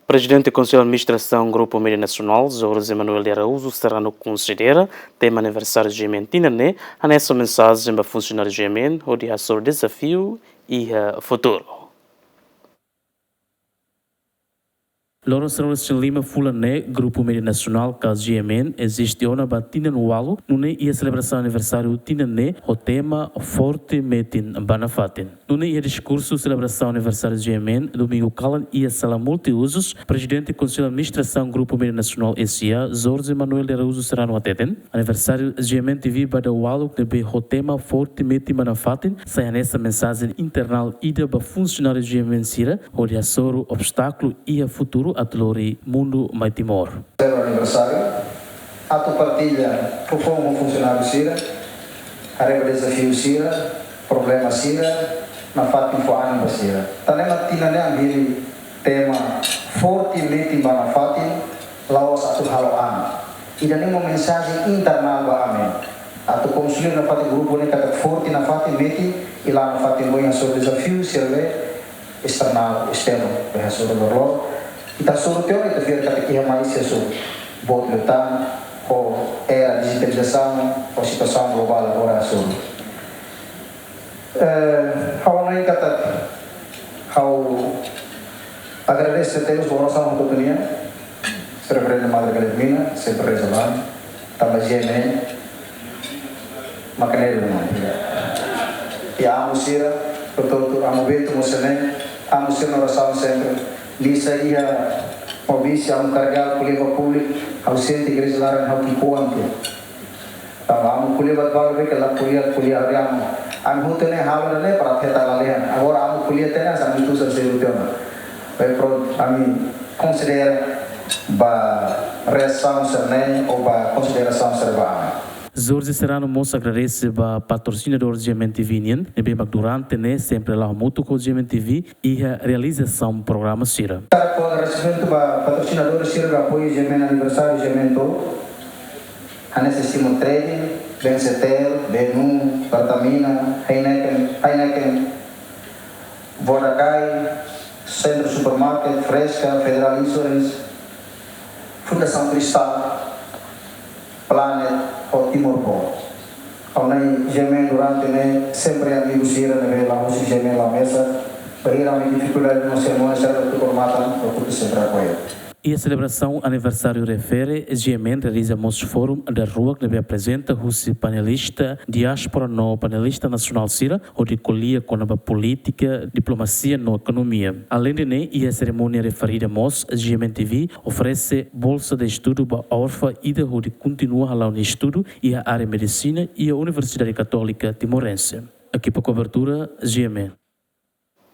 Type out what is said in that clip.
Presidente do Conselho de Administração Grupo Mídia Nacional, José Manuel de Araújo, Serrano considera tema aniversário de Gemen Tinane, a nessa mensagem para funcionários de Gemen, o dia sobre desafio e futuro. Lawrence Lima Fulane, Grupo Mídia Nacional, caso GMN, existe uma batina no Walo, nune e a celebração aniversário Tinane, o tema Forte Metin Banafatin. Nune e a discurso celebração aniversário GMN, domingo Calan e a sala multiusos, Presidente do Conselho de Administração Grupo Mídia Nacional SIA, José Manuel de Araújo Serrano Ateten. Aniversário GMN TV para o Walo, que be o tema Forte Metin Banafatin, sai nessa mensagem internal ida para funcionários GMN Sira, o dia sobre obstáculo e a futuro Atlori Mundo Maitimor. Aniversário, ato partilha como funcionário Sira, areva desafio Sira, problema Sira, na fatin fo ano Sira. Tanema tinane angili tema fortemente na fatin, laos atu haloan. Ida nemo mensagem internal ba amen. Atu konsulir na fatin grupo ne kata forte na fatin meti, ila na fatin boya sobre desafio Sira external externo, behasa sobre kita suruh teu kita biar kata kia mais sesu bot lutan o era digitalização o situação global agora suruh how naik kata how agradecer a Deus por nossa oportunidade sempre na madre galemina sempre resolver também gene makanero ya amo sira betul amo beto mosene amo sira oração sempre Lisa ia mobisi am carregar coleva público ausente igreja lá no que coante tava am coleva balve que lá polia ariam am hutene haula ne para teta lalehan agora am colia tena sam itu ser tema vai pro ami considera ba reação serne ou ba consideração serva Jorge Serrano Moça agradece a patrocinador de GMN TV Nian, e bem durante né sempre lá muito com GMN TV e a realização do programa Sira. Com agradecimento para patrocinador Sira para apoio GMN aniversário GMN do Hanesse Simon Trading, Bencetel, Benu, Bartamina, Heineken, Vodacai, Centro Supermarket, Fresca, Federal Insurance, Fundação Cristal, Planet o Timor-Pó. Onde Gemen durante né sempre amigos Sira né lá os Gemen lá mesa, para a dificuldade no sermão serve por mata para tudo sempre apoio. E a celebração aniversário refere GMN realiza most fórum da rua que apresenta o panelista diáspora no panelista nacional Sira ou de colia com a política diplomacia na economia. Além de né e a cerimônia referida mos GMN TV oferece bolsa de estudo para a orfa e de continua lá no estudo e a área medicina e a Universidade Católica Timorense. Aqui para cobertura GMN.